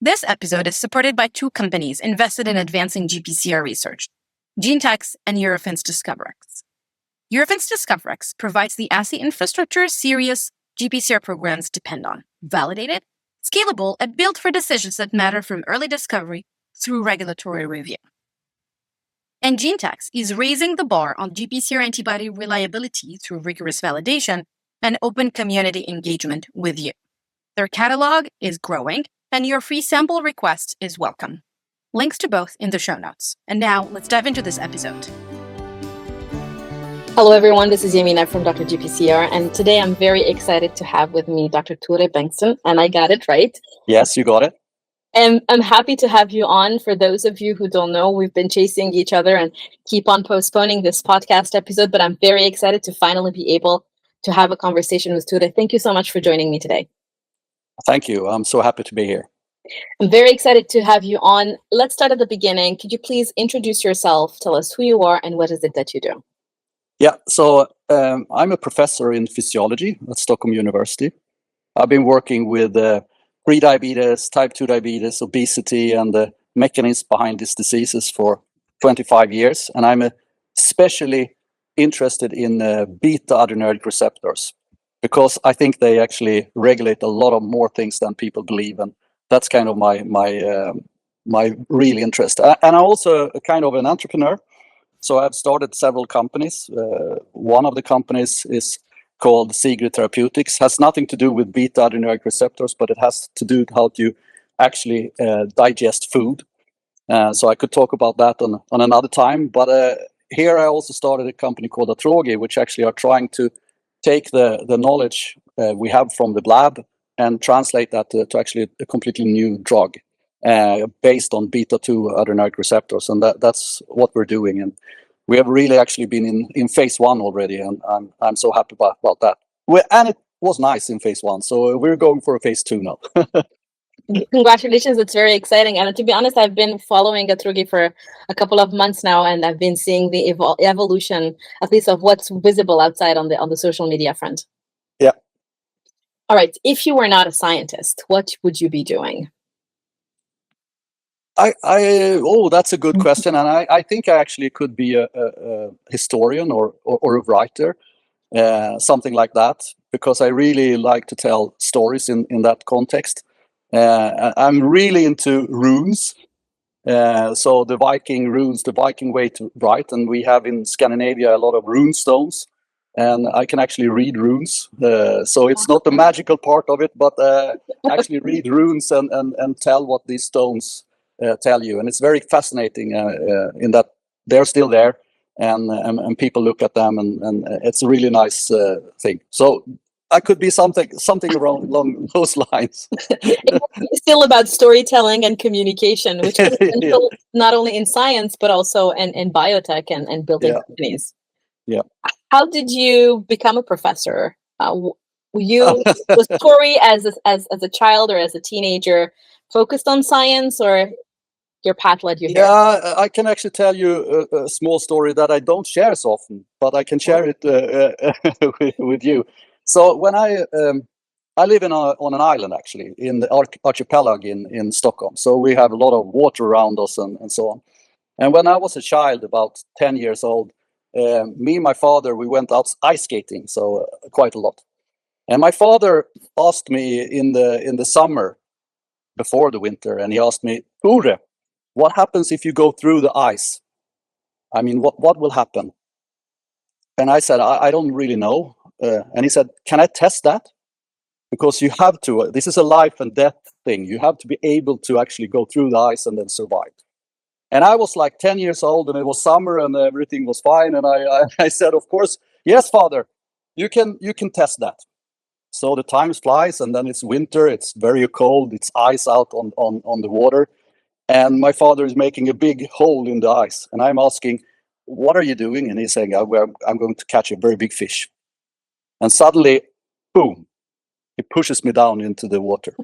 This episode is supported by two companies invested in advancing GPCR research, GeneTex and Eurofins DiscoverX. Eurofins DiscoverX provides the assay infrastructure serious GPCR programs depend on, validated, scalable, and built for decisions that matter from early discovery through regulatory review. And GeneTex is raising the bar on GPCR antibody reliability through rigorous validation and open community engagement with you. Their catalog is growing, and your free sample request is welcome. Links to both in the show notes. And now let's dive into this episode. Hello, everyone. This is Yamina from Dr. GPCR, and today I'm very excited to have with me Dr. Tore Bengtsson, and I got it right. Yes, you got it. And I'm happy to have you on. For those of you who don't know, we've been chasing each other and keep on postponing this podcast episode, but I'm very excited to finally be able to have a conversation with Tore. Thank you so much for joining me today. Thank you. I'm so happy to be here. I'm very excited to have you on. Let's start at the beginning. Could you please introduce yourself, tell us who you are, and what is it that you do? Yeah, so I'm a professor in physiology at Stockholm University. I've been working with pre-diabetes, type 2 diabetes, obesity, and the mechanisms behind these diseases for 25 years. And I'm especially interested in beta-adrenergic receptors, because I think they actually regulate a lot of more things than people believe, and that's kind of my real interest. And I'm also a kind of an entrepreneur, so I've started several companies. One of the companies is called Therapeutics. Has nothing to do with beta-adrenergic receptors, but it has to do with how you actually digest food. So I could talk about that on another time. But here I also started a company called Atroge, which actually are trying to take the knowledge we have from the lab and translate that to actually a completely new drug based on beta-2 adrenergic receptors. And that's what we're doing. And we have really actually been in phase 1 already. And I'm so happy about that. And it was nice in phase 1. So we're going for a phase 2 now. Congratulations. It's very exciting. And to be honest, I've been following Atroge for a couple of months now, and I've been seeing the evolution, at least of what's visible outside on the social media front. Yeah. All right. If you were not a scientist, what would you be doing? That's a good question. And I think I actually could be a historian or a writer, something like that, because I really like to tell stories in that context. I'm really into runes. So the Viking runes, the Viking way to write. And we have in Scandinavia a lot of rune stones. And I can actually read runes. So it's not the magical part of it, but actually read runes and tell what these stones tell you. And it's very fascinating in that they're still there. And people look at them, and it's a really nice thing. So I could be something along those lines. It's still about storytelling and communication, which is essential not only in science, but also in biotech and building companies. Yeah. How did you become a professor? Was Tore as a child or as a teenager focused on science, or your path led you here? Yeah, I can actually tell you a small story that I don't share so often, but I can share it with you. So when I live on an island, actually, in the archipelago in Stockholm. So we have a lot of water around us and so on. And when I was a child, about 10 years old, me and my father, we went out ice skating, so quite a lot. And my father asked me in the summer, before the winter, and he asked me, Tore, what happens if you go through the ice? I mean, what will happen? And I said, I don't really know. And he said, can I test that? Because you have to. This is a life and death thing. You have to be able to actually go through the ice and then survive. And I was like 10 years old, and it was summer, and everything was fine. And I said, of course, yes, father, you can test that. So the time flies, and then it's winter. It's very cold. It's ice out on the water. And my father is making a big hole in the ice. And I'm asking, what are you doing? And he's saying, I'm going to catch a very big fish. And suddenly, boom, he pushes me down into the water.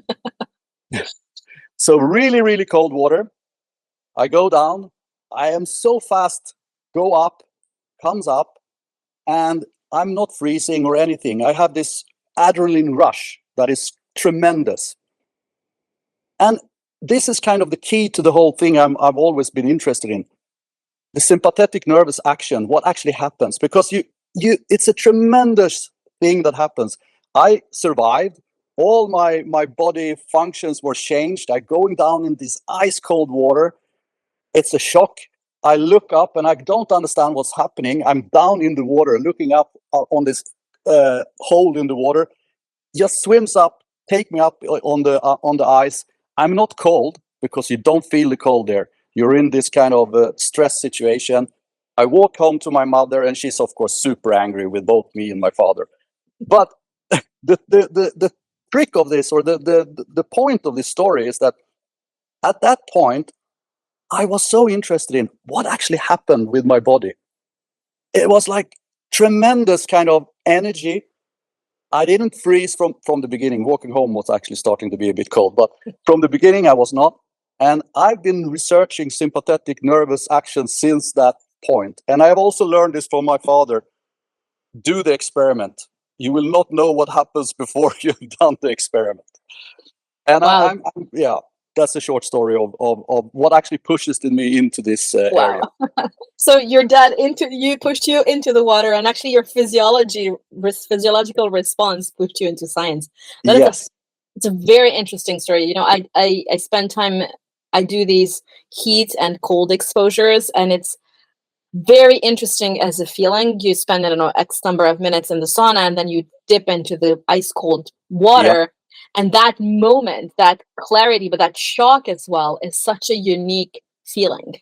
So really, really cold water. I go down. I am so fast, go up, comes up, and I'm not freezing or anything. I have this adrenaline rush that is tremendous. And this is kind of the key to the whole thing I've always been interested in. The sympathetic nervous action, what actually happens, because it's a tremendous thing that happens. I survived. All my body functions were changed. I'm going down in this ice cold water. It's a shock. I look up and I don't understand what's happening. I'm down in the water, looking up on this hole in the water. Just swims up, take me up on the ice. I'm not cold because you don't feel the cold there. You're in this kind of stress situation. I walk home to my mother, and she's of course super angry with both me and my father. But the trick of this, or the point of this story, is that at that point I was so interested in what actually happened with my body. It was like tremendous kind of energy. I didn't freeze from the beginning. Walking home was actually starting to be a bit cold, but from the beginning I was not. And I've been researching sympathetic nervous action since that point. And I've also learned this from my father. Do the experiment. You will not know what happens before you've done the experiment. And Wow. yeah, that's a short story of what actually pushes me into this area. So your dad pushed you into the water, and actually your physiological response pushed you into science. That is Yes. it's a very interesting story. You know, I spend time, I do these heat and cold exposures, and it's very interesting as a feeling. You spend, I don't know, X number of minutes in the sauna, and then you dip into the ice cold water. And that moment, that clarity, but that shock as well, is such a unique feeling.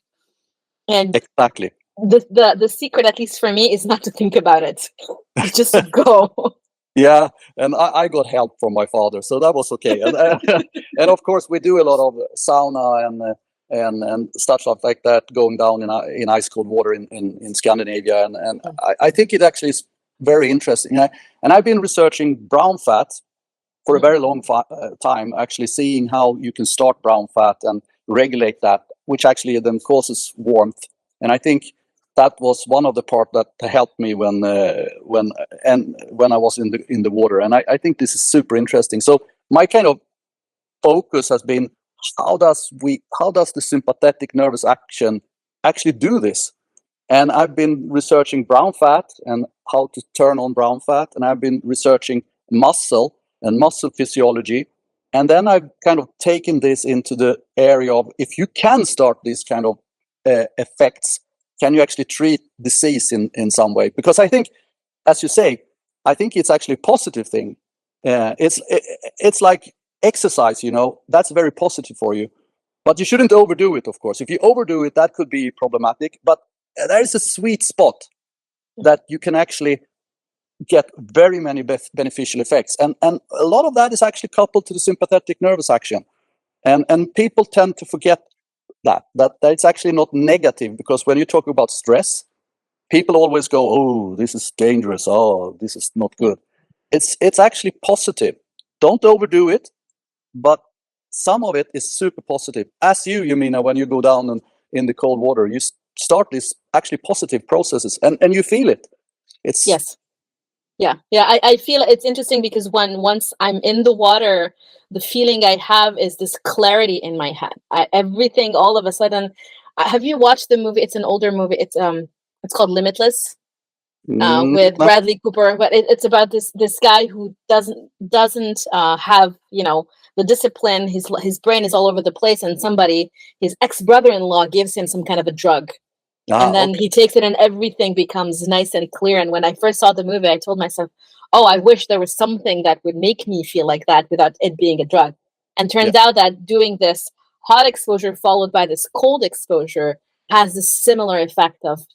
And Exactly. the secret, at least for me, is not to think about it. It's just to go. Yeah, and I got help from my father, so that was okay. And and of course we do a lot of sauna and stuff like that, going down in ice cold water in Scandinavia, and I think it actually is very interesting. And I've been researching brown fat for a very long time, actually seeing how you can start brown fat and regulate that, which actually then causes warmth. And I think that was one of the part that helped me when I was in the water. And I think this is super interesting. So my kind of focus has been, how does the sympathetic nervous action actually do this? And I've been researching brown fat and how to turn on brown fat, and I've been researching muscle and muscle physiology. And then I've kind of taken this into the area of, if you can start these kind of effects, can you actually treat disease in some way? Because I think, as you say, I think it's actually a positive thing. It's like exercise, that's very positive for you. But you shouldn't overdo it, of course. If you overdo it, that could be problematic. But there is a sweet spot that you can actually get very many beneficial effects. And a lot of that is actually coupled to the sympathetic nervous action. And people tend to forget that it's actually not negative, because when you talk about stress, people always go, oh, this is dangerous. Oh, this is not good. It's actually positive. Don't overdo it, but some of it is super positive. As you Mina, when you go down in the cold water, you start these actually positive processes, and you feel it. It's Yes. Yeah. I feel it's interesting because once I'm in the water, the feeling I have is this clarity in my head. Everything all of a sudden. Have you watched the movie? It's an older movie. It's called Limitless, with Bradley Cooper. But it's about this guy who doesn't have the discipline. His brain is all over the place, and his ex-brother-in-law gives him some kind of a drug. And then he takes it and everything becomes nice and clear. And when I first saw the movie, I told myself, oh, I wish there was something that would make me feel like that without it being a drug. And turns out that doing this hot exposure followed by this cold exposure has this similar effect of,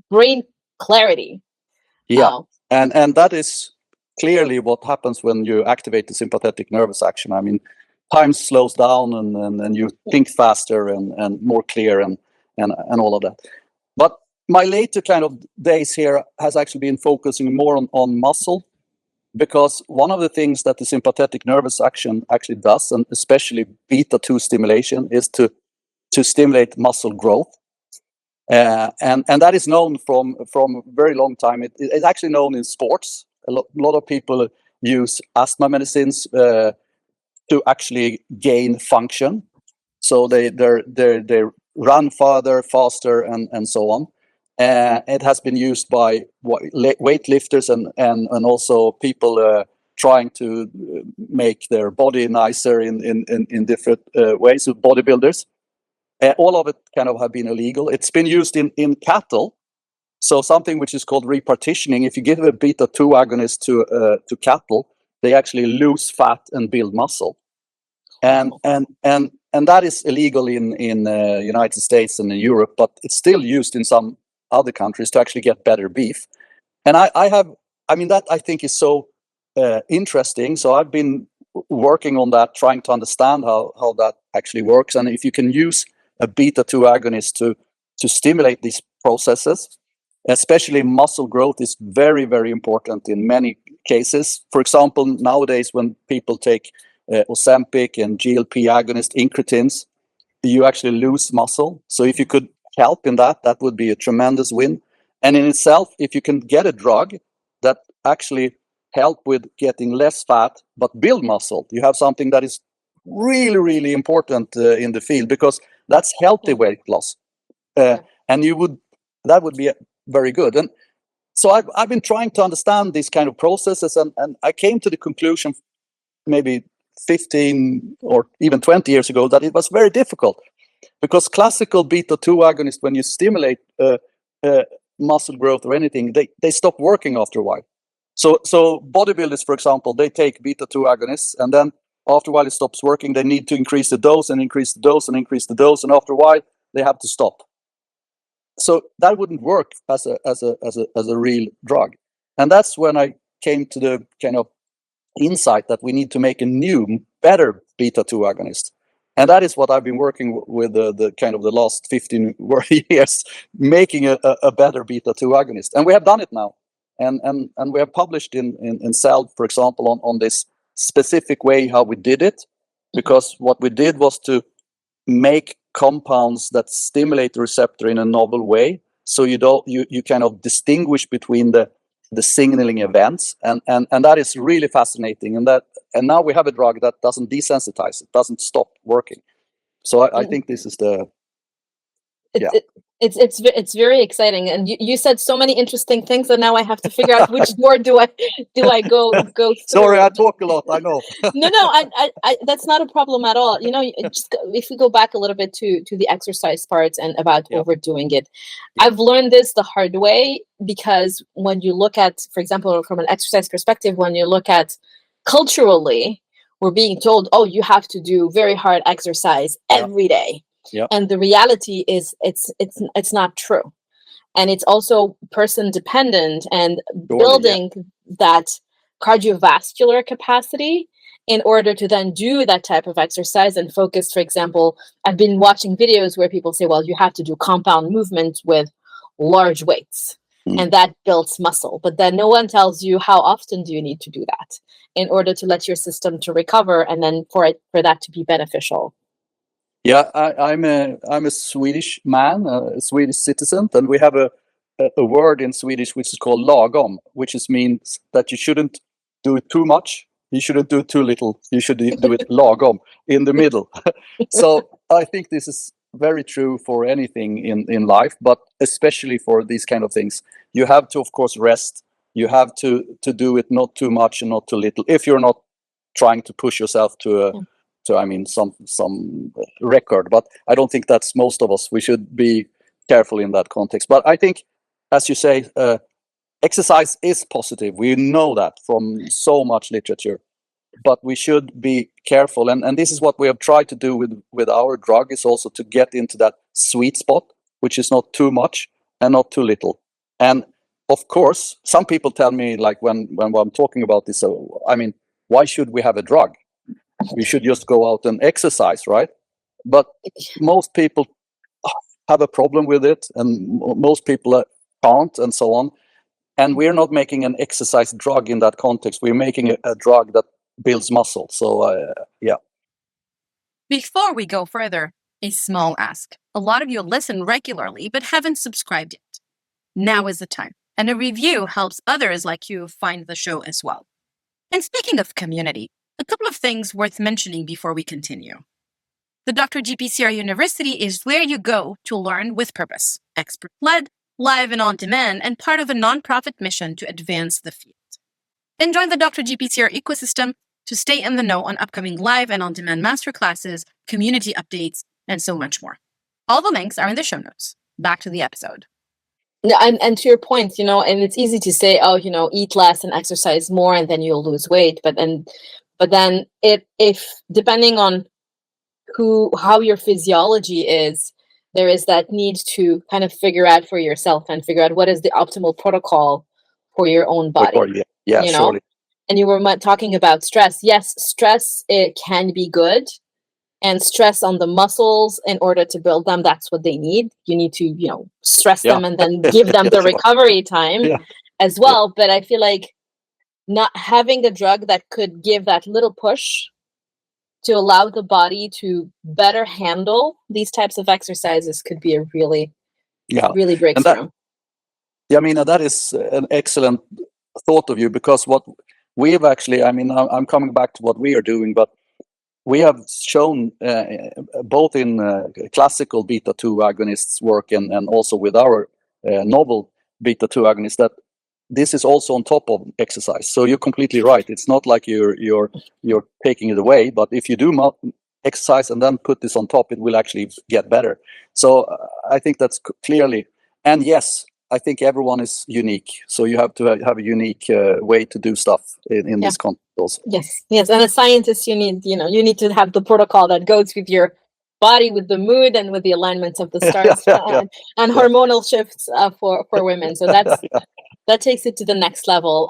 brain clarity. Yeah. And that is clearly what happens when you activate the sympathetic nervous action. I mean, time slows down and you think faster and more clear and all of that. But my later kind of days here has actually been focusing more on muscle, because one of the things that the sympathetic nervous action actually does, and especially beta-2 stimulation, is to stimulate muscle growth. And that is known from a very long time. It's actually known in sports. A lot of people use asthma medicines to actually gain function. So they run farther, faster, and so on. It has been used by weightlifters and also people trying to make their body nicer in different ways, so bodybuilders. All of it kind of have been illegal. It's been used in cattle. So something which is called repartitioning. If you give a beta-2 agonist to cattle, they actually lose fat and build muscle. And that is illegal in United States and in Europe, but it's still used in some other countries to actually get better beef. And that I think is so interesting. So I've been working on that, trying to understand how that actually works, and if you can use a beta-2 agonist to stimulate these processes, especially muscle growth is very, very important in many cases. For example, nowadays when people take Ozempic and GLP agonist incretins, you actually lose muscle. So if you could help in that, that would be a tremendous win. And in itself, if you can get a drug that actually help with getting less fat but build muscle, you have something that is really, really important in the field, because that's healthy weight loss. And that would be very good. And so I've been trying to understand these kind of processes, and I came to the conclusion maybe 15 or even 20 years ago that it was very difficult, because classical beta-2 agonists, when you stimulate muscle growth or anything, they stop working after a while. So bodybuilders, for example, they take beta-2 agonists, and then after a while it stops working. They need to increase the dose and increase the dose and increase the dose, and after a while they have to stop. So that wouldn't work as a real drug. And that's when I came to the kind of insight that we need to make a new, better beta-2 agonist. And that is what I've been working with the kind of the last 15 years, making a better beta-2 agonist. And we have done it now. And we have published in Cell, for example, on this specific way how we did it. Because what we did was to make compounds that stimulate the receptor in a novel way. So you kind of distinguish between the signaling events, and that is really fascinating. And now we have a drug that doesn't desensitize, it doesn't stop working. So I think this is the It's very exciting, and you said so many interesting things, and now I have to figure out which door do I go through. Sorry, I talk a lot. I know. No, I that's not a problem at all. If we go back a little bit to the exercise parts and about overdoing it, I've learned this the hard way, because when you look at, for example, from an exercise perspective, when you look at culturally, we're being told, oh, you have to do very hard exercise every day. Yeah. And the reality is it's not true. And it's also person dependent, and building that cardiovascular capacity in order to then do that type of exercise and focus. For example, I've been watching videos where people say, well, you have to do compound movement with large weights, and that builds muscle. But then no one tells you how often do you need to do that in order to let your system to recover, and then for that to be beneficial. Yeah, I'm a Swedish man, a Swedish citizen, and we have a word in Swedish which is called lagom, which means that you shouldn't do it too much, you shouldn't do it too little, you should do it lagom, in the middle. So I think this is very true for anything in life, but especially for these kind of things. You have to, of course, rest. You have to do it not too much and not too little, if you're not trying to push yourself to some record. But I don't think that's most of us. We should be careful in that context. But I think, as you say, exercise is positive. We know that from so much literature. But we should be careful. And this is what we have tried to do with our drug, is also to get into that sweet spot, which is not too much and not too little. And of course, some people tell me, like when I'm talking about this, why should we have a drug? We should just go out and exercise, right? But most people have a problem with it, and most people can't, and so on. And we're not making an exercise drug in that context. We're making a drug that builds muscle. So, yeah. Before we go further, a small ask. A lot of you listen regularly but haven't subscribed yet. Now is the time. And a review helps others like you find the show as well. And speaking of community, a couple of things worth mentioning before we continue. The Dr. GPCR University is where you go to learn with purpose, expert-led, live and on demand, and part of a nonprofit mission to advance the field. Then join the Dr. GPCR ecosystem to stay in the know on upcoming live and on-demand masterclasses, community updates, and so much more. All the links are in the show notes. Back to the episode. Yeah, and to your point, and it's easy to say, oh, eat less and exercise more, and then you'll lose weight. But then if depending on how your physiology is, there is that need to kind of figure out for yourself and figure out what is the optimal protocol for your own body. Yeah, surely. And you were talking about stress. Yes, stress, it can be good. And stress on the muscles in order to build them, that's what they need. You need to, stress them and then give them the recovery time as well. But I feel like not having a drug that could give that little push to allow the body to better handle these types of exercises could be a really breakthrough. That is an excellent thought of you, because what we've actually, I'm coming back to what we are doing, but we have shown both in classical beta-2 agonists work and also with our novel beta-2 agonist that this is also on top of exercise. So you're completely right. It's not like you're taking it away, but if you do exercise and then put this on top, it will actually get better. So I think that's clearly, and yes, I think everyone is unique. So you have to have a unique way to do stuff in this context also. Yes. And as scientists, you need to have the protocol that goes with your body, with the mood, and with the alignments of the stars and hormonal shifts for women. So that takes it to the next level.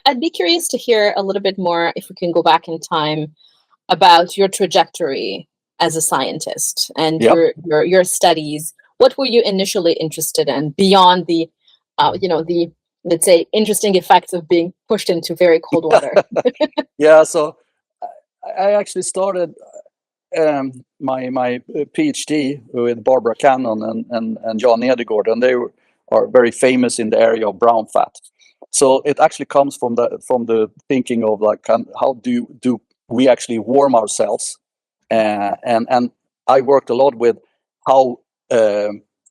I'd be curious to hear a little bit more, if we can go back in time, about your trajectory as a scientist and your studies. What were you initially interested in beyond the let's say interesting effects of being pushed into very cold water? So I actually started my PhD with Barbara Cannon and John Nedergaard, and they are very famous in the area of brown fat. So it actually comes from the thinking of like how do we actually warm ourselves, and I worked a lot with how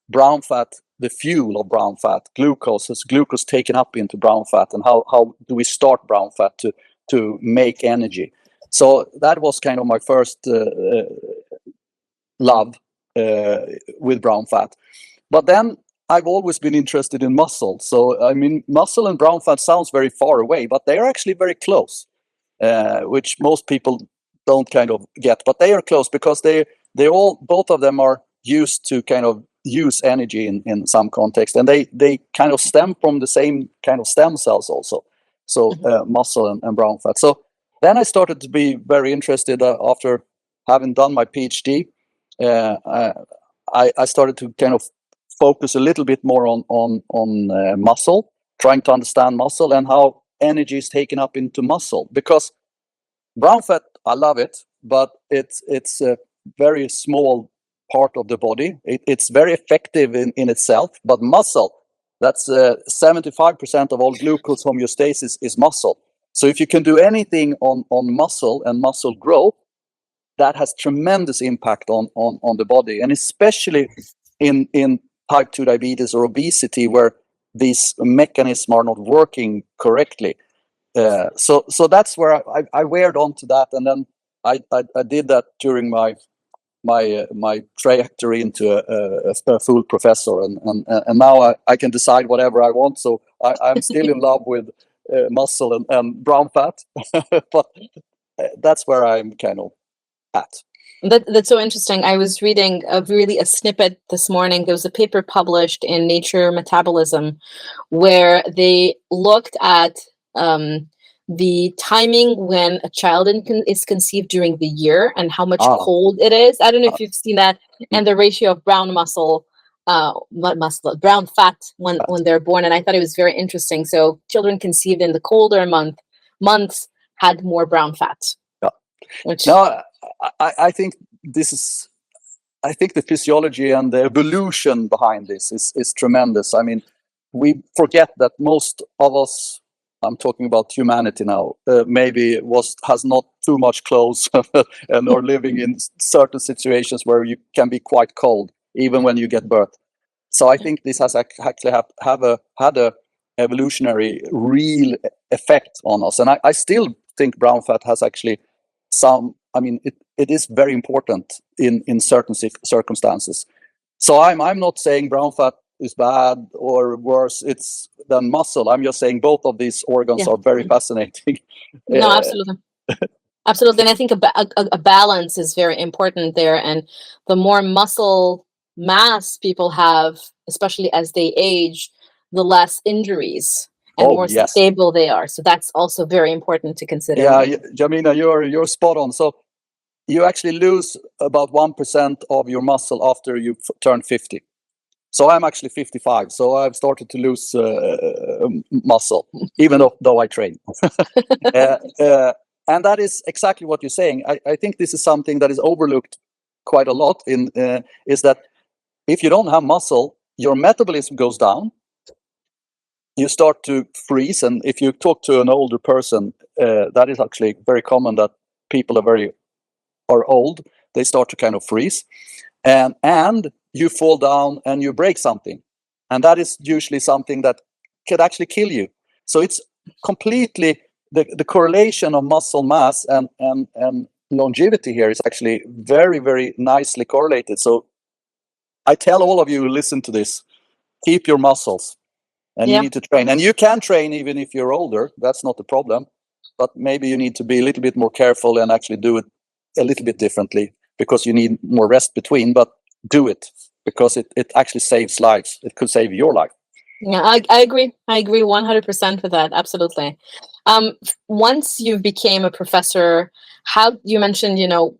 brown fat, the fuel of brown fat, glucose taken up into brown fat, and how do we start brown fat to make energy. So that was kind of my first love with brown fat. But then I've always been interested in muscle. So muscle and brown fat sounds very far away, but they are actually very close, which most people don't kind of get. But they are close because both of them are used to kind of use energy in some context, and they kind of stem from the same kind of stem cells also. So muscle and brown fat. So then I started to be very interested after having done my PhD. I started to kind of focus a little bit more on muscle, trying to understand muscle and how energy is taken up into muscle. Because brown fat, I love it, but it's a very small part of the body. It's very effective in itself, but muscle, that's 75% of all glucose homeostasis is muscle. So if you can do anything on muscle and muscle growth, that has tremendous impact on the body, and especially in type 2 diabetes or obesity, where these mechanisms are not working correctly. So that's where I weared onto that, and then I did that during my trajectory into a full professor, and now I can decide whatever I want. So I'm still in love with muscle and brown fat, but that's where I'm kind of at. That's so interesting. I was reading a snippet this morning. There was a paper published in Nature Metabolism where they looked at the timing when a child is conceived during the year and how much cold it is. I don't know if you've seen that, and the ratio of brown brown fat when they're born. And I thought it was very interesting. So children conceived in the colder months had more brown fat. No, I think I think the physiology and the evolution behind this is tremendous. I mean, we forget that most of us I'm talking about humanity now, maybe has not too much clothes and are living in certain situations where you can be quite cold even when you get birth. So I think this has actually had a evolutionary real effect on us. And I still think brown fat has actually some, I mean, it is very important in certain circumstances. So I'm not saying brown fat is bad or worse than muscle. I'm just saying both of these organs are very fascinating. No, absolutely. Absolutely. And I think a balance is very important there. And the more muscle mass people have, especially as they age, the less injuries and more stable they are. So that's also very important to consider. Yeah, Jamina, you're spot on. So you actually lose about 1% of your muscle after you turn 50. So I'm actually 55. So I've started to lose muscle, even though I train. And that is exactly what you're saying. I think this is something that is overlooked quite a lot is that if you don't have muscle, your metabolism goes down. You start to freeze. And if you talk to an older person, that is actually very common that people are old. They start to kind of freeze. And you fall down and you break something. And that is usually something that could actually kill you. So it's completely the correlation of muscle mass and longevity here is actually very, very nicely correlated. So I tell all of you who listen to this, keep your muscles. And you need to train. And you can train even if you're older. That's not the problem. But maybe you need to be a little bit more careful and actually do it a little bit differently because you need more rest between. But do it because it actually saves lives. It could save your life. Yeah, I agree. I agree 100% with that. Absolutely. Once you became a professor, how you mentioned,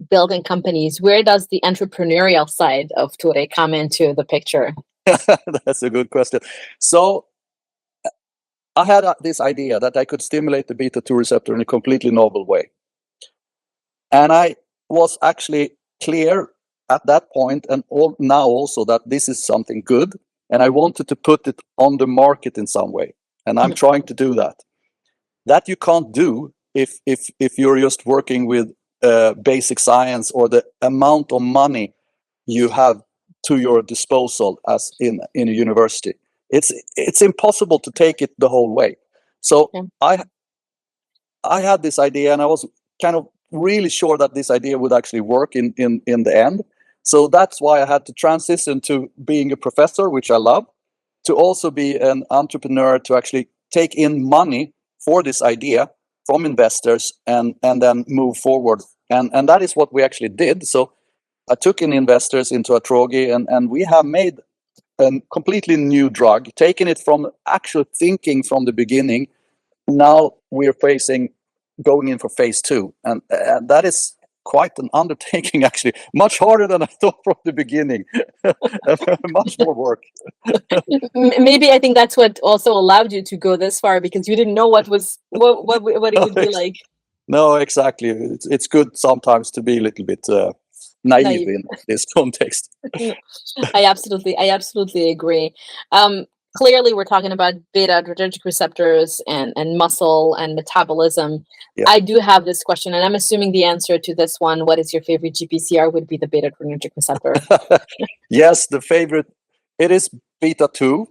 building companies, where does the entrepreneurial side of Ture come into the picture? That's a good question. So I had this idea that I could stimulate the beta-2 receptor in a completely novel way. And I was actually clear at that point and now also that this is something good. And I wanted to put it on the market in some way. And I'm trying to do that. That you can't do if you're just working with basic science or the amount of money you have to your disposal as in a university. It's impossible to take it the whole way. So I had this idea and I was kind of really sure that this idea would actually work in the end. So that's why I had to transition to being a professor, which I love, to also be an entrepreneur, to actually take in money for this idea from investors and then move forward. And that is what we actually did. So I took in investors into Atroge and we have made a completely new drug, taking it from actual thinking from the beginning. Now we're going in for phase 2. And that is quite an undertaking, actually. Much harder than I thought from the beginning. Much more work. Maybe I think that's what also allowed you to go this far, because you didn't know what it would be like. No, exactly. It's good sometimes to be a little bit naive in this context. I absolutely agree. Clearly, we're talking about beta-adrenergic receptors and muscle and metabolism. Yeah. I do have this question, and I'm assuming the answer to this one, what is your favorite GPCR, would be the beta-adrenergic receptor. Yes, the favorite. It is beta-2.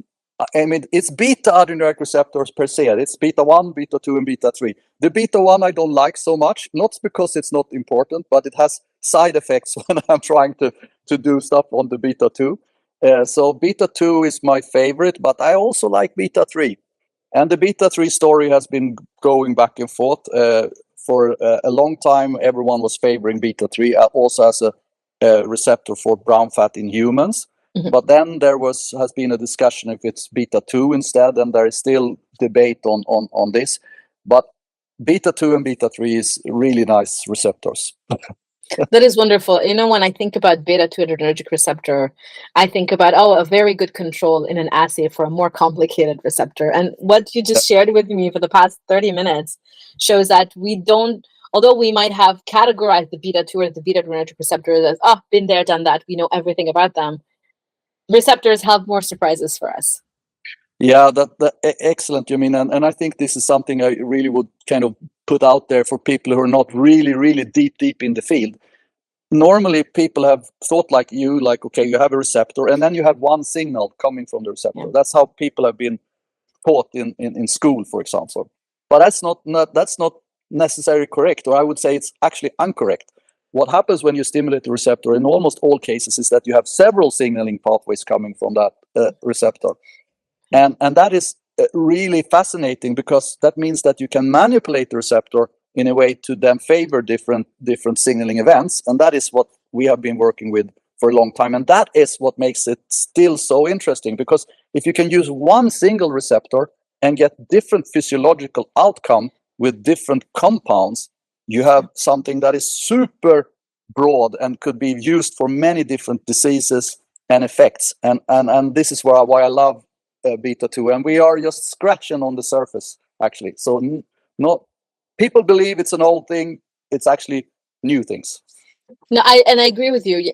I mean, it's beta-adrenergic receptors per se. It's beta-1, beta-2, and beta-3. The beta-1 I don't like so much, not because it's not important, but it has side effects when I'm trying to do stuff on the beta-2. So beta-2 is my favorite, but I also like beta-3. And the beta-3 story has been going back and forth. For a long time, everyone was favoring beta-3 also as a receptor for brown fat in humans. Mm-hmm. But then there has been a discussion if it's beta-2 instead, and there is still debate on this. But beta-2 and beta-3 is really nice receptors. That is wonderful. When I think about beta-2 adrenergic receptor, I think about, a very good control in an assay for a more complicated receptor. And what you just shared with me for the past 30 minutes shows that although we might have categorized the beta-2 or the beta-adrenergic receptors as, been there, done that, we know everything about them, receptors have more surprises for us. Yeah, excellent, you mean, and I think this is something I really would kind of put out there for people who are not really deep in the field. Normally, people have thought like you, like, okay, you have a receptor, and then you have one signal coming from the receptor. Yeah. That's how people have been taught in school, for example. But that's not necessarily correct, or I would say it's actually incorrect. What happens when you stimulate the receptor in almost all cases is that you have several signaling pathways coming from that receptor. And that is really fascinating, because that means that you can manipulate the receptor in a way to then favor different signaling events. And that is what we have been working with for a long time. And that is what makes it still so interesting, because if you can use one single receptor and get different physiological outcome with different compounds, you have something that is super broad and could be used for many different diseases and effects. And this is why I love Beta-2, and we are just scratching on the surface, actually. So not people believe it's an old thing, it's actually new things. No, I agree with you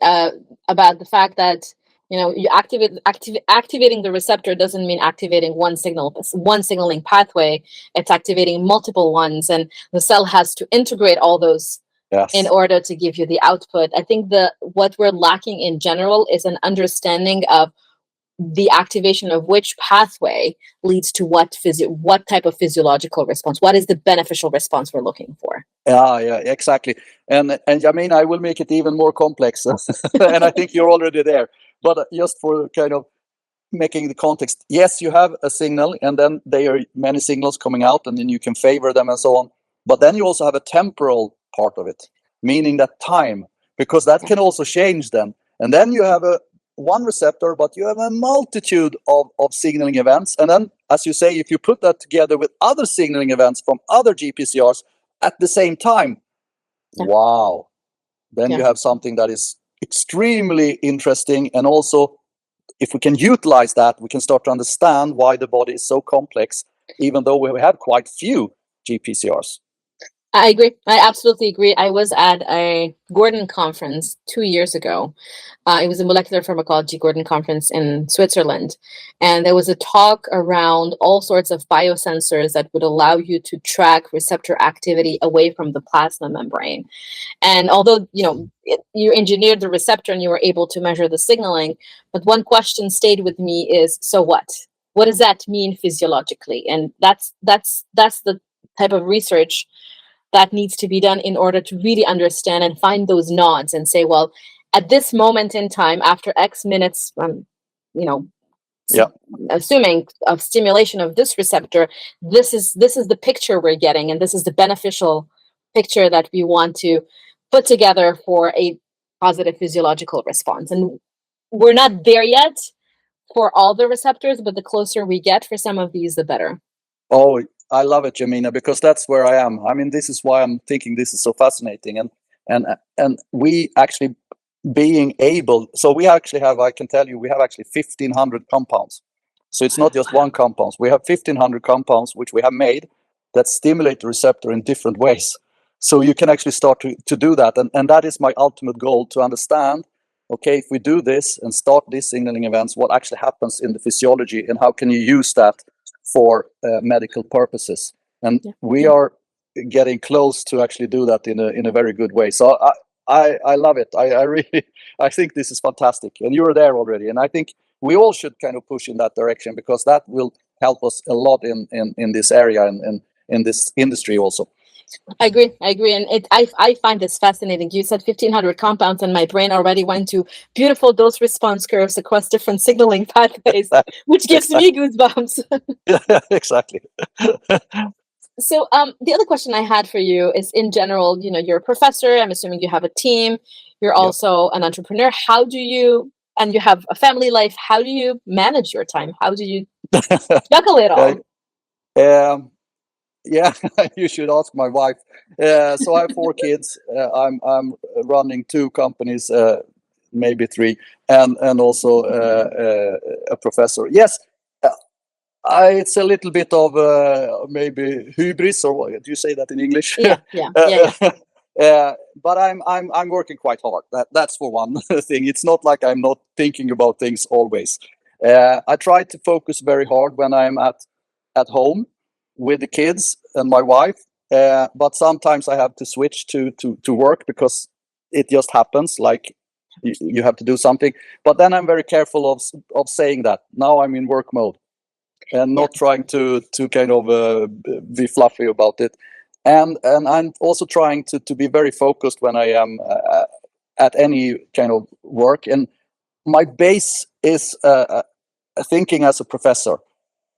about the fact that, you know, you activating the receptor doesn't mean activating one signaling pathway. It's activating multiple ones, and the cell has to integrate all those in order to give you the output. I think what we're lacking in general is an understanding of the activation of which pathway leads to what type of physiological response. What is the beneficial response we're looking for? Yeah, exactly. And I mean, I will make it even more complex, and I think you're already there. But just for kind of making the context, yes, you have a signal, and then there are many signals coming out, and then you can favor them and so on. But then you also have a temporal part of it, meaning that time, because that can also change then. And then you have one receptor, but you have a multitude of signaling events. And then, as you say, if you put that together with other signaling events from other GPCRs at the same time, wow, then you have something that is extremely interesting. And also, if we can utilize that, we can start to understand why the body is so complex, even though we have quite few GPCRs. I agree. I absolutely agree. I was at a Gordon conference 2 years ago. It was a molecular pharmacology Gordon conference in Switzerland. And there was a talk around all sorts of biosensors that would allow you to track receptor activity away from the plasma membrane. And although, you know, you engineered the receptor and you were able to measure the signaling, but one question stayed with me is, so what? What does that mean physiologically? And that's the type of research that needs to be done in order to really understand and find those nods and say, well, at this moment in time, after X minutes, you know, assuming of stimulation of this receptor, this is the picture we're getting, and this is the beneficial picture that we want to put together for a positive physiological response. And we're not there yet for all the receptors, but the closer we get for some of these, the better. Oh, I love it, Jamina, because that's where I am. I mean, this is why I'm thinking this is so fascinating. And we actually being able, so we actually have, I can tell you, we have actually 1,500 compounds. So it's not just one compound. We have 1,500 compounds which we have made that stimulate the receptor in different ways. So you can actually start to do that. And that is my ultimate goal, to understand, okay, if we do this and start these signaling events, what actually happens in the physiology, and how can you use that for medical purposes. And we are getting close to actually do that in a very good way. So I love it. I really, I think this is fantastic. And you're there already. And I think we all should kind of push in that direction, because that will help us a lot in this area and in this industry also. I agree. And I find this fascinating. You said 1,500 compounds, and my brain already went to beautiful dose response curves across different signaling pathways, which gives me goosebumps. Yeah, exactly. So the other question I had for you is, in general, you know, you're a professor. I'm assuming you have a team. You're also an entrepreneur. How do you, and you have a family life, how do you manage your time? How do you juggle it all? Yeah, you should ask my wife. So I have 4 kids. I'm running 2 companies, maybe 3, and also a professor. Yes, it's a little bit of maybe hubris, or what do you say that in English? Yeah. But I'm working quite hard. That's for one thing. It's not like I'm not thinking about things always. I try to focus very hard when I'm at home with the kids and my wife, but sometimes I have to switch to work because it just happens, like you have to do something. But then I'm very careful of saying that now I'm in work mode and not trying to kind of be fluffy about it. And I'm also trying to be very focused when I am at any kind of work. And my base is thinking as a professor.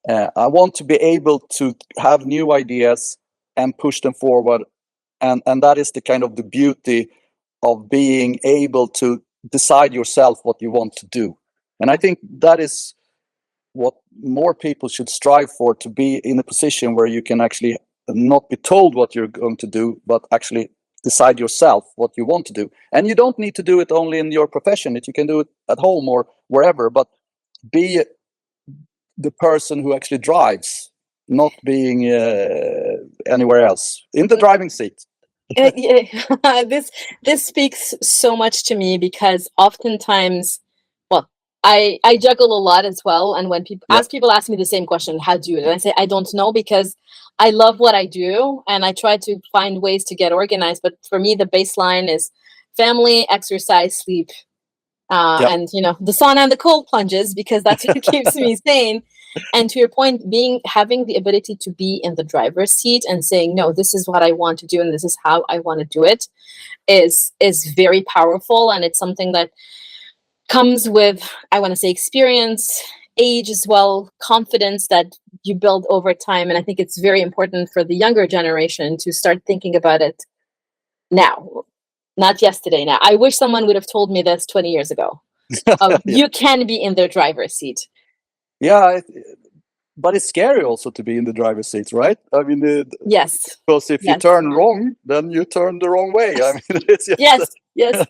I want to be able to have new ideas and push them forward, and that is the kind of the beauty of being able to decide yourself what you want to do. And I think that is what more people should strive for, to be in a position where you can actually not be told what you're going to do, but actually decide yourself what you want to do. And you don't need to do it only in your profession. You can do it at home or wherever, but be the person who actually drives, not being anywhere else in the driving seat. This speaks so much to me, because oftentimes, well, I juggle a lot as well, and when people ask me the same question, how do you do it? And I say I don't know, because I love what I do and I try to find ways to get organized. But for me, the baseline is family, exercise, sleep, and the sauna and the cold plunges, because that's what keeps me sane. And to your point, having the ability to be in the driver's seat and saying, no, this is what I want to do and this is how I want to do it, is very powerful. And it's something that comes with, I want to say, experience, age as well, confidence that you build over time. And I think it's very important for the younger generation to start thinking about it now, not yesterday. Now, I wish someone would have told me this 20 years ago. You can be in the driver's seat. Yeah, but it's scary also to be in the driver's seat, right? I mean, yes, because if you turn wrong, then you turn the wrong way. I mean, it's just, yes.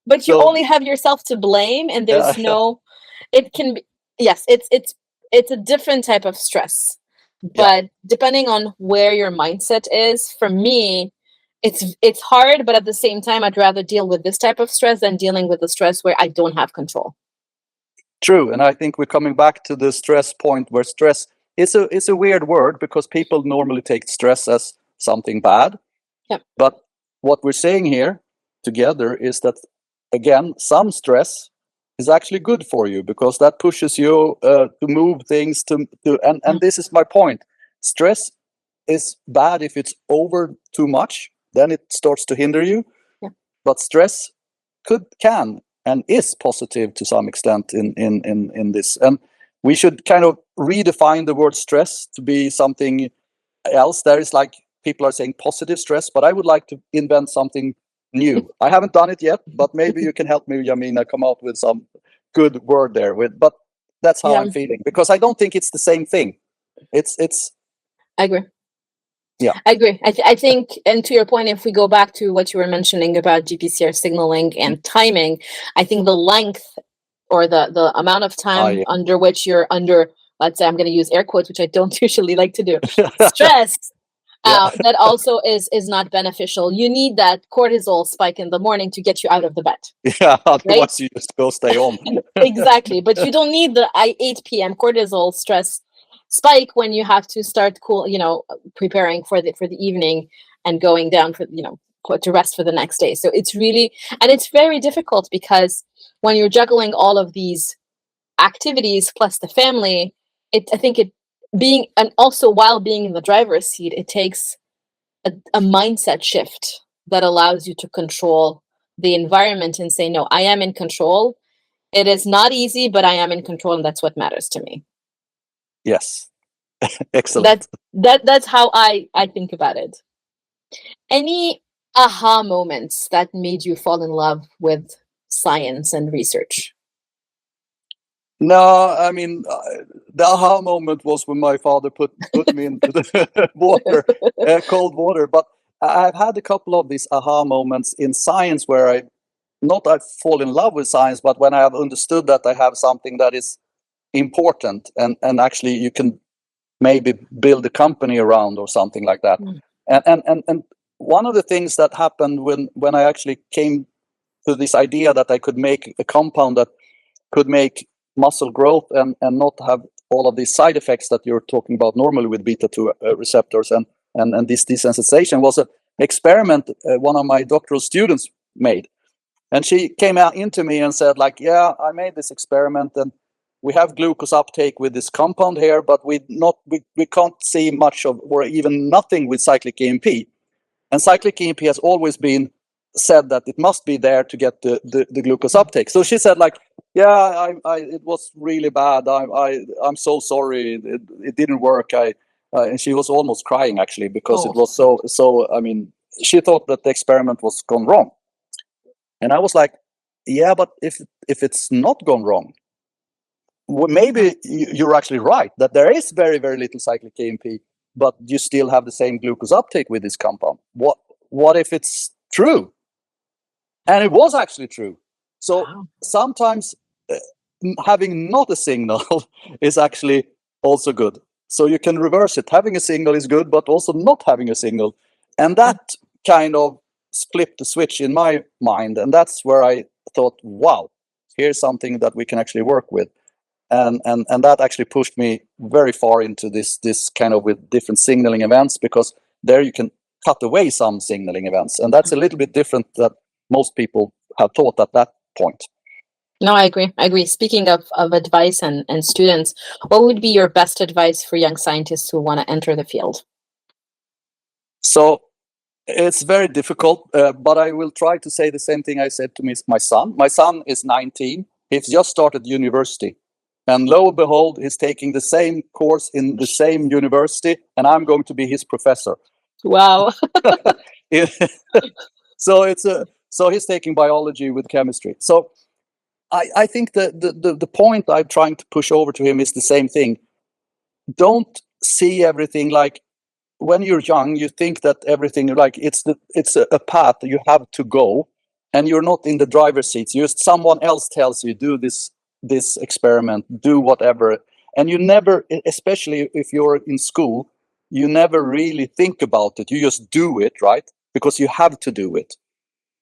But you only have yourself to blame, and there's it can be, it's a different type of stress. But depending on where your mindset is, for me, it's hard, but at the same time, I'd rather deal with this type of stress than dealing with the stress where I don't have control. True, and I think we're coming back to the stress point, where stress is a weird word, because people normally take stress as something bad. But what we're saying here together is that, again, some stress is actually good for you, because that pushes you to move things and this is my point. Stress is bad if it's over too much, then it starts to hinder you. But stress can and is positive to some extent in this. And we should kind of redefine the word stress to be something else. There is, like, people are saying positive stress, but I would like to invent something new. I haven't done it yet, but maybe you can help me, Yamina, come out with some good word there. But that's how I'm feeling, because I don't think it's the same thing. It's. I agree. Yeah, I agree. I think, and to your point, if we go back to what you were mentioning about GPCR signaling and timing, I think the length or the amount of time under which you're under, let's say, I'm going to use air quotes, which I don't usually like to do, stress, that also is not beneficial. You need that cortisol spike in the morning to get you out of the bed. Yeah, otherwise you just go stay on. Exactly, but you don't need the 8 p.m. cortisol stress spike when you have to start preparing for the evening and going down for to rest for the next day. So it's really, and it's very difficult, because when you're juggling all of these activities plus the family, and also while being in the driver's seat, it takes a mindset shift that allows you to control the environment and say, no, I am in control. It is not easy, but I am in control, and that's what matters to me. Yes. Excellent. That's how I think about it. Any aha moments that made you fall in love with science and research? No, I mean, the aha moment was when my father put me into the water, cold water. But I've had a couple of these aha moments in science where I fall in love with science, but when I have understood that I have something that is important and actually you can maybe build a company around or something like that. And one of the things that happened when I actually came to this idea that I could make a compound that could make muscle growth and not have all of these side effects that you're talking about normally with beta-2 receptors and this desensitization was an experiment one of my doctoral students made. And she came out into me and said, like, yeah, I made this experiment and we have glucose uptake with this compound here, but we can't see much of, or even nothing with cyclic EMP. And cyclic EMP has always been said that it must be there to get the glucose uptake. So she said, like, yeah, it was really bad. I'm so sorry. It didn't work. And she was almost crying actually because it was so. I mean, she thought that the experiment was gone wrong. And I was like, yeah, but if it's not gone wrong, well, maybe you're actually right that there is very, very little cyclic AMP, but you still have the same glucose uptake with this compound. What if it's true? And it was actually true. So sometimes having not a signal is actually also good. So you can reverse it. Having a signal is good, but also not having a signal. And that kind of flipped the switch in my mind. And that's where I thought, wow, here's something that we can actually work with. And that actually pushed me very far into this kind of with different signaling events, because there you can cut away some signaling events. And that's a little bit different that most people have thought at that point. No, I agree. Speaking of advice and students, what would be your best advice for young scientists who want to enter the field? So it's very difficult, but I will try to say the same thing I said to my son. My son is 19. He's just started university. And lo and behold, he's taking the same course in the same university, and I'm going to be his professor. Wow. So he's taking biology with chemistry. So I think the point I'm trying to push over to him is the same thing. Don't see everything like, when you're young, you think that everything, like, it's a path you have to go, and you're not in the driver's seat. Someone else tells you, do this experiment, do whatever, and you never, especially if you're in school, you never really think about it. You just do it, right? Because you have to do it.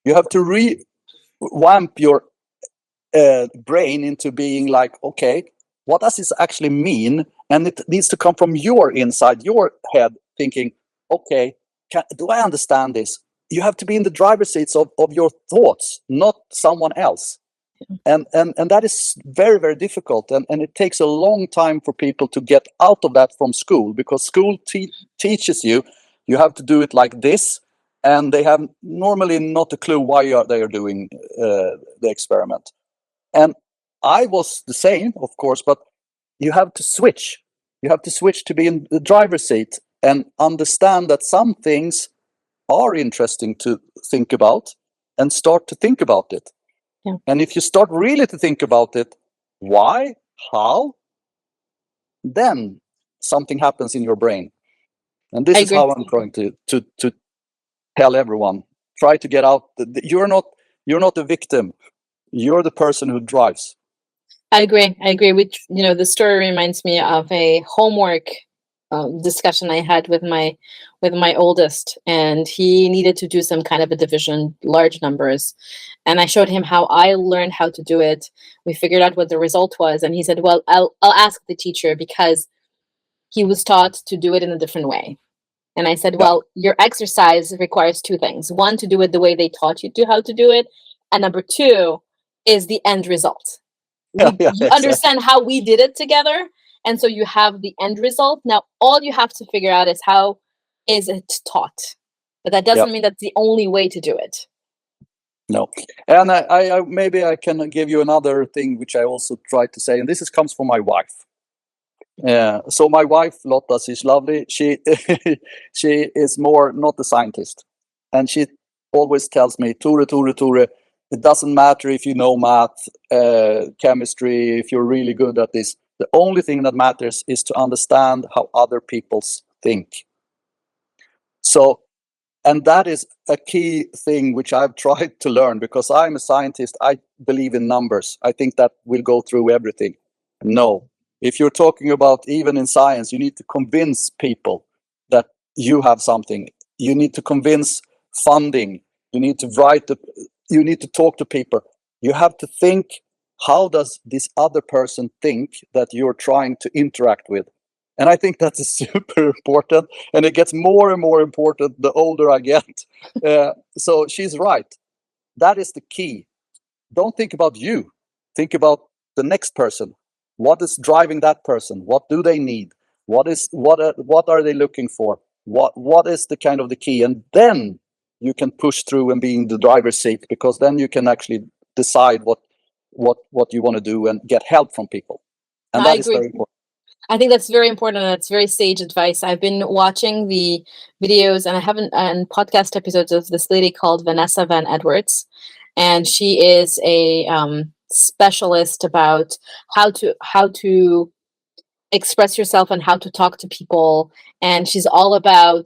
You have to revamp your brain into being like, okay, what does this actually mean? And it needs to come from your inside, your head, thinking, okay, do I understand this? You have to be in the driver's seats of your thoughts, not someone else. And that is very, very difficult. And it takes a long time for people to get out of that from school, because school teaches you have to do it like this. And they have normally not a clue why they are doing the experiment. And I was the same, of course, but you have to switch. You have to switch to be in the driver's seat and understand that some things are interesting to think about, and start to think about it. Yeah. And if you start really to think about it, why, how, then something happens in your brain. And this is how I'm trying to tell everyone. Try to get out. You're not a victim. You're the person who drives. I agree. Which, the story reminds me of a homework discussion I had with my oldest, and he needed to do some kind of a division, large numbers, and I showed him how I learned how to do it. We figured out what the result was, and he said, "Well, I'll ask the teacher," because he was taught to do it in a different way. And I said, "Well, your exercise requires two things: one, to do it the way they taught you how to do it, and number two is the end result. You understand how we did it together, and so you have the end result. Now all you have to figure out is how is it taught, but that doesn't mean that's the only way to do it." No. And I maybe I can give you another thing which I also tried to say, and this comes from my wife. So my wife Lotta, she's lovely. She she is more not a scientist, and she always tells me, Tore, it doesn't matter if you know math, chemistry, if you're really good at this. The only thing that matters is to understand how other people think. So, and that is a key thing which I've tried to learn, because I'm a scientist. I believe in numbers. I think that will go through everything. No. If you're talking about, even in science, you need to convince people that you have something. You need to convince funding. You need to you need to talk to people. You have to think how does this other person think that you're trying to interact with? And I think that is super important, and it gets more and more important the older I get. So she's right. That is the key. Don't think about you. Think about the next person. What is driving that person? What do they need? What are they looking for? What is the kind of the key? And then you can push through and be in the driver's seat, because then you can actually decide what you want to do and get help from people. And I that is agree. very important. I think that's very important, and that's very sage advice. I've been watching the videos and podcast episodes of this lady called Vanessa Van Edwards, and she is a specialist about how to express yourself and how to talk to people. And she's all about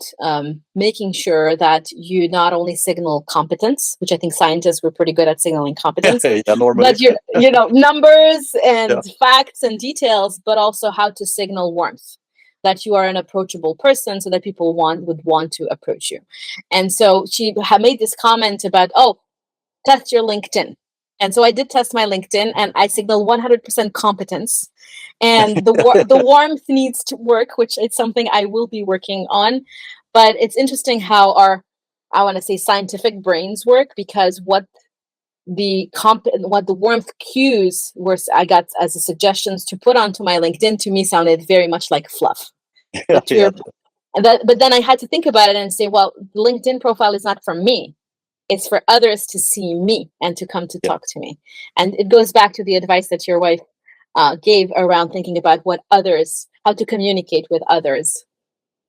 making sure that you not only signal competence, which I think scientists were pretty good at signaling competence, Yeah, normally. but you know, numbers and Yeah. facts and details, but also how to signal warmth, that you are an approachable person so that people would want to approach you. And so she had made this comment about, oh, test your LinkedIn. And so I did test my LinkedIn, and I signal 100% competence. And the warmth needs to work, which is something I will be working on. But it's interesting how I want to say, scientific brains work, because what the warmth cues I got as a suggestions to put onto my LinkedIn, to me sounded very much like fluff. But Yeah. but then I had to think about it and say, well, the LinkedIn profile is not for me. It's for others to see me and to come to talk to me. And it goes back to the advice that your wife gave around thinking about how to communicate with others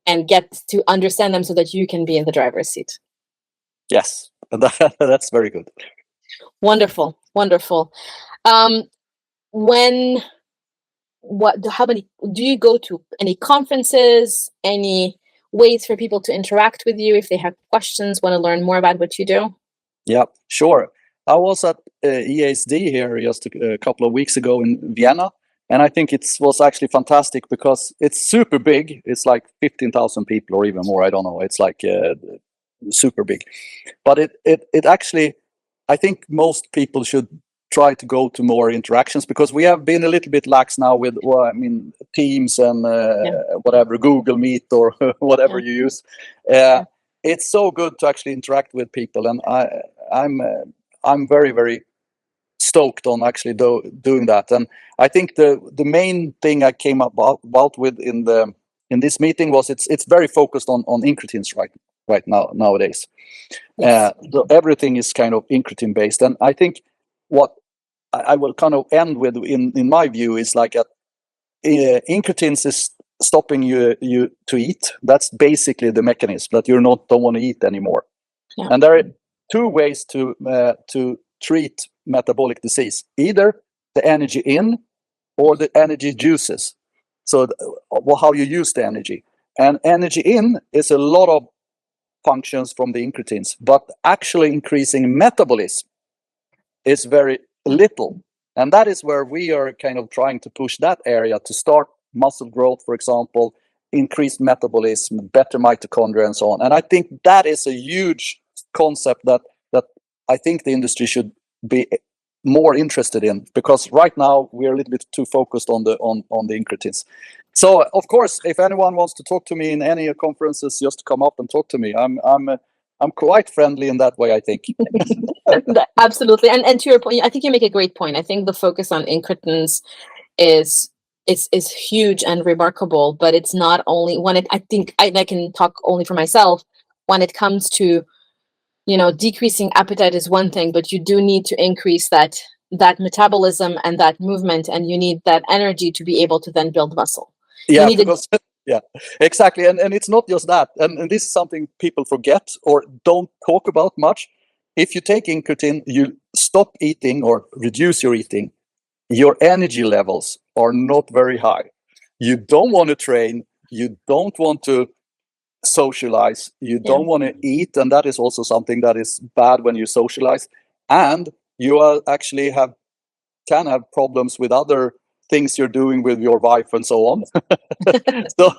and get to understand them so that you can be in the driver's seat. Yes, that's very good. Wonderful, wonderful. How many do you go to? Any conferences? Any ways for people to interact with you if they have questions, want to learn more about what you do? Yeah, sure. I was at EASD here just a couple of weeks ago in Vienna, and I think it was actually fantastic because it's super big. It's like 15,000 people or even more. I don't know. It's like super big, but it actually, I think most people should try to go to more interactions, because we have been a little bit lax now with, well, I mean, Teams and whatever, Google Meet or whatever you use. It's so good to actually interact with people, and I'm very, very stoked on actually doing that. And I think the main thing I came about with in this meeting was it's very focused on incretins right now nowadays. Yes. Everything is kind of incretin based, and I think what I will kind of end with in my view is like incretins is stopping you to eat. That's basically the mechanism, that you don't want to eat anymore. Yeah. And there are two ways to treat metabolic disease: either the energy in or the energy juices. So how you use the energy. And energy in is a lot of functions from the incretins, but actually increasing metabolism is very little. And that is where we are kind of trying to push that area to start muscle growth, for example, increased metabolism, better mitochondria, and so on. And I think that is a huge concept that I think the industry should be more interested in, because right now we're a little bit too focused on the incretins. So of course, if anyone wants to talk to me in any conferences, just come up and talk to me. I'm quite friendly in that way, I think. Absolutely. And to your point, I think you make a great point. I think the focus on incretins is huge and remarkable, but it's not only I think I can talk only for myself. When it comes to, decreasing appetite is one thing, but you do need to increase that metabolism and that movement, and you need that energy to be able to then build muscle. Yeah, because yeah, exactly. And it's not just that. And this is something people forget or don't talk about much. If you take incretin, you stop eating or reduce your eating, your energy levels are not very high. You don't want to train. You don't want to socialize. You don't want to eat. And that is also something that is bad when you socialize. And you actually can have problems with other things you're doing with your wife and so on.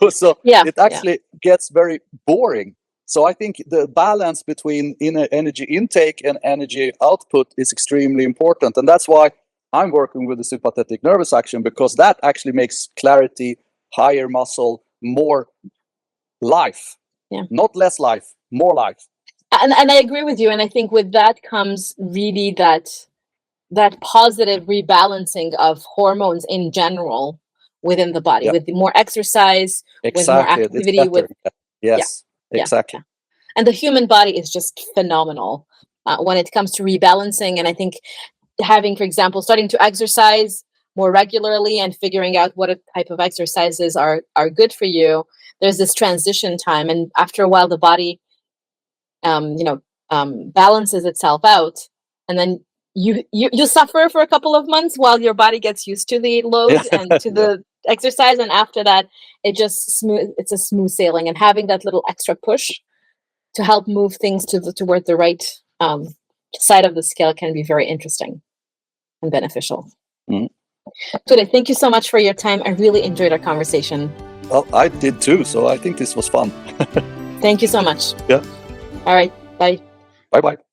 so it actually gets very boring. So I think the balance between energy intake and energy output is extremely important. And that's why I'm working with the sympathetic nervous action because that actually makes clarity, higher muscle, more life. Yeah. Not less life, more life. And I agree with you. And I think with that comes really that positive rebalancing of hormones in general within the body, with more exercise, with more activity, with yes, exactly. Yeah. And the human body is just phenomenal when it comes to rebalancing. And I think having, for example, starting to exercise more regularly and figuring out what type of exercises are good for you, there's this transition time, and after a while the body balances itself out, and then you suffer for a couple of months while your body gets used to the load and to the exercise, and after that it's a smooth sailing. And having that little extra push to help move things toward the right side of the scale can be very interesting and beneficial. Ture, thank you so much for your time. I really enjoyed our conversation. Well, I did too, so I think this was fun. Thank you so much. Yeah. All right, bye. Bye-bye.